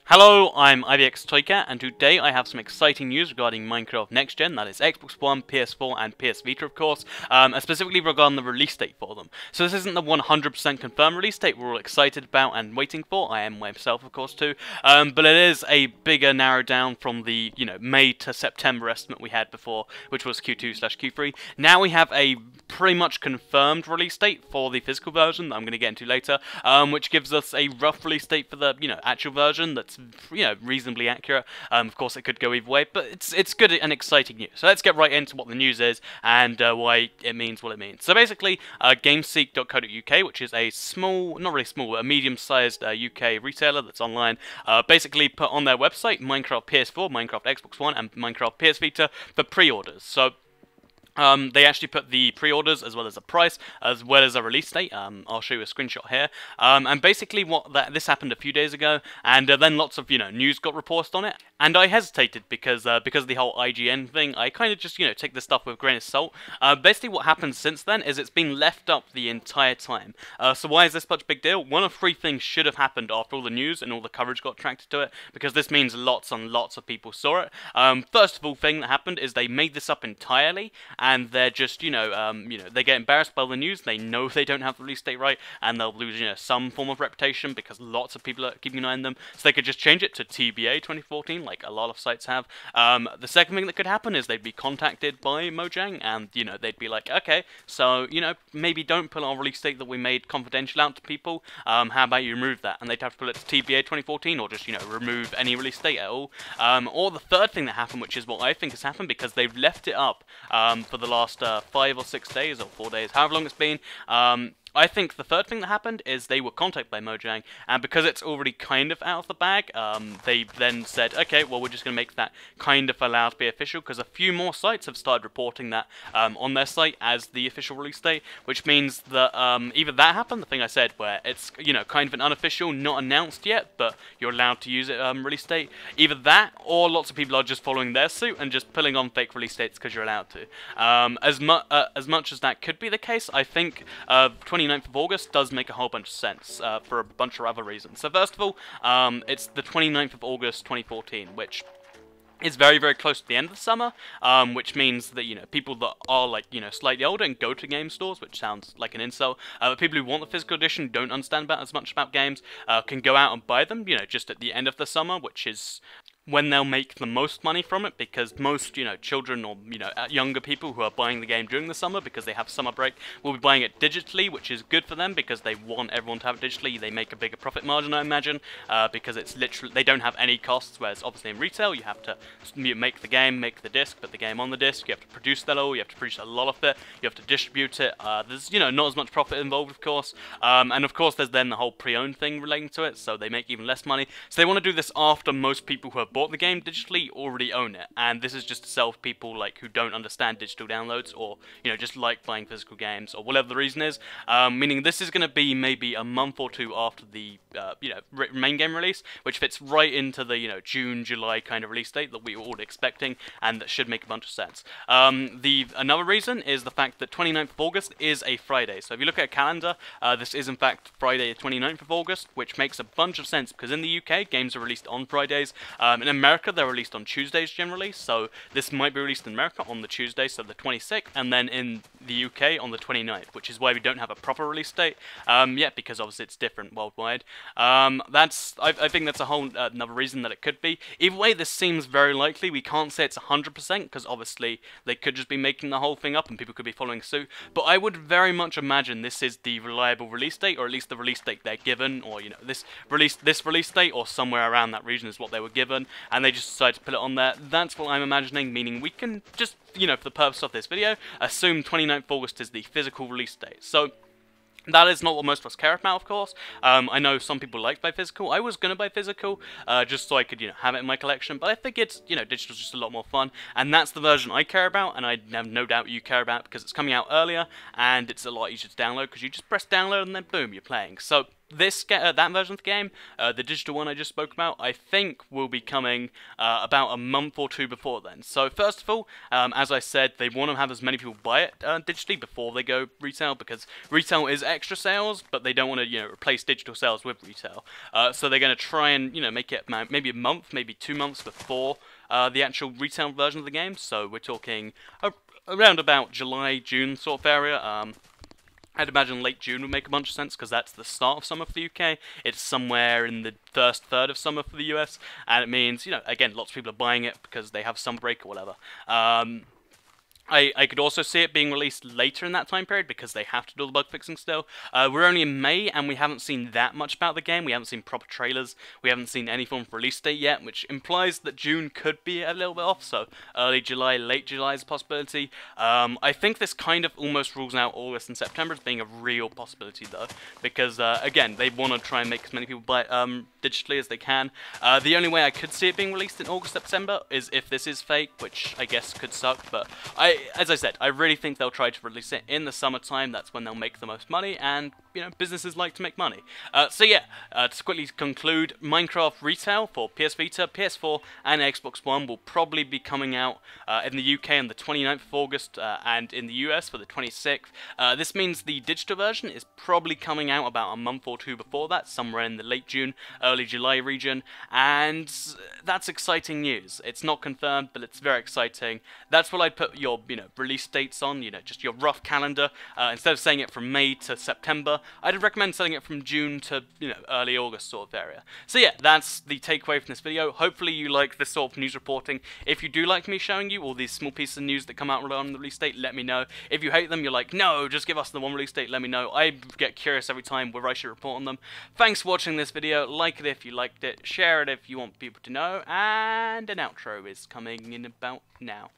Hello, I'm IBX Toycat, and today I have some exciting news regarding Minecraft Next Gen, that is Xbox One, PS4, and PS Vita, of course, and specifically regarding the release date for them. So this isn't the 100% confirmed release date we're all excited about and waiting for. I am myself, of course, too, but it is a bigger narrow down from the, May to September estimate we had before, which was Q2/Q3. Now we have a pretty much confirmed release date for the physical version that I'm going to get into later, which gives us a rough release date for the, actual version that's reasonably accurate. Of course, it could go either way, but it's good and exciting news. So let's get right into what the news is and why it means what it means. So basically, Gameseek.co.uk, which is a small, not really small, but a medium-sized UK retailer that's online, basically put on their website Minecraft PS4, Minecraft Xbox One, and Minecraft PS Vita for pre-orders. So they actually put the pre-orders as well as the price, as well as a release date. I'll show you a screenshot here. And basically, this happened a few days ago, and then lots of news got reported on it. And I hesitated because of the whole IGN thing. I kind of just take this stuff with a grain of salt. Basically, what happened since then is it's been left up the entire time. So why is this such a big deal? One of three things should have happened after all the news and all the coverage got attracted to it, because this means lots and lots of people saw it. First of all, thing that happened is they made this up entirely. And they're just, they get embarrassed by the news. They know they don't have the release date right, and they'll lose, some form of reputation because lots of people are keeping an eye on them. So they could just change it to TBA 2014, like a lot of sites have. The second thing that could happen is they'd be contacted by Mojang, and they'd be like, okay, so maybe don't put our release date that we made confidential out to people. How about you remove that? And they'd have to put it to TBA 2014, or just remove any release date at all. Or the third thing that happened, which is what I think has happened, because they've left it up for the last 5 or 6 days, or 4 days, however long it's been. I think the third thing that happened is they were contacted by Mojang, and because it's already kind of out of the bag, they then said, okay, well, we're just going to make that kind of allowed to be official, because a few more sites have started reporting that on their site as the official release date, which means that either that happened, the thing I said, where it's, kind of an unofficial, not announced yet, but you're allowed to use it release date, either that, or lots of people are just following their suit and just pulling on fake release dates because you're allowed to. As much as that could be the case, I think 29th of August does make a whole bunch of sense for a bunch of other reasons. So first of all, it's the 29th of August 2014, which is very, very close to the end of the summer, which means that, people that are, like, slightly older and go to game stores, which sounds like an insult, but people who want the physical edition, don't understand as much about games, can go out and buy them, just at the end of the summer, which is when they'll make the most money from it, because most, children or, younger people who are buying the game during the summer because they have summer break will be buying it digitally, which is good for them because they want everyone to have it digitally. They make a bigger profit margin, I imagine, because it's literally, they don't have any costs, whereas obviously in retail you have to make the game, make the disc, put the game on the disc, you have to produce that all, you have to produce a lot of it, you have to distribute it, there's, not as much profit involved, of course, and of course there's then the whole pre-owned thing relating to it, so they make even less money. So they want to do this after most people who have bought the game digitally already own it, and this is just to sell people like who don't understand digital downloads, or just like buying physical games, or whatever the reason is. Meaning this is going to be maybe a month or two after the main game release, which fits right into the June, July kind of release date that we were all expecting, and that should make a bunch of sense. Another reason is the fact that 29th of August is a Friday. So if you look at a calendar, this is in fact Friday 29th of August, which makes a bunch of sense because in the UK games are released on Fridays. In America they're released on Tuesdays generally, so this might be released in America on the Tuesday, so the 26th, and then in the UK on the 29th, which is why we don't have a proper release date yet, because obviously it's different worldwide. I think that's a whole another reason that it could be. Either way, this seems very likely. We can't say it's 100% because obviously they could just be making the whole thing up and people could be following suit, but I would very much imagine this is the reliable release date, or at least the release date they're given, or this release date or somewhere around that region is what they were given, and they just decided to put it on there. That's what I'm imagining, meaning we can just, for the purpose of this video, assume 29th August is the physical release date. So that is not what most of us care about, of course. I know some people like to buy physical. I was going to buy physical, just so I could, have it in my collection, but I think it's, digital's just a lot more fun, and that's the version I care about, and I have no doubt you care about, because it's coming out earlier, and it's a lot easier to download, because you just press download, and then boom, you're playing. So that version of the game, the digital one I just spoke about, I think will be coming about a month or two before then. So first of all, as I said, they want to have as many people buy it digitally before they go retail, because retail is extra sales, but they don't want to replace digital sales with retail. So they're going to try and make it maybe a month, maybe 2 months before the actual retail version of the game. So we're talking around about July, June sort of area. I'd imagine late June would make a bunch of sense, because that's the start of summer for the UK. It's somewhere in the first third of summer for the US, and it means, again, lots of people are buying it because they have summer break or whatever. I could also see it being released later in that time period, because they have to do the bug fixing still. We're only in May, and we haven't seen that much about the game. We haven't seen proper trailers. We haven't seen any form of release date yet, which implies that June could be a little bit off, so early July, late July is a possibility. I think this kind of almost rules out August and September as being a real possibility, though, because, again, they want to try and make as many people buy it digitally as they can. The only way I could see it being released in August, September is if this is fake, which I guess could suck, but as I said, I really think they'll try to release it in the summertime. That's when they'll make the most money, and businesses like to make money. So yeah, to quickly conclude, Minecraft retail for PS Vita, PS4, and Xbox One will probably be coming out in the UK on the 29th of August, and in the US for the 26th. This means the digital version is probably coming out about a month or two before that, somewhere in the late June, early July region, and that's exciting news. It's not confirmed, but it's very exciting. That's what I'd put your release dates on, just your rough calendar. Instead of saying it from May to September, I'd recommend setting it from June to early August sort of area. So yeah, that's the takeaway from this video. Hopefully you like this sort of news reporting. If you do like me showing you all these small pieces of news that come out on the release date, let me know. If you hate them, you're like, no, just give us the one release date, let me know. I get curious every time where I should report on them. Thanks for watching this video. Like it if you liked it, share it if you want people to know, and an outro is coming in about now.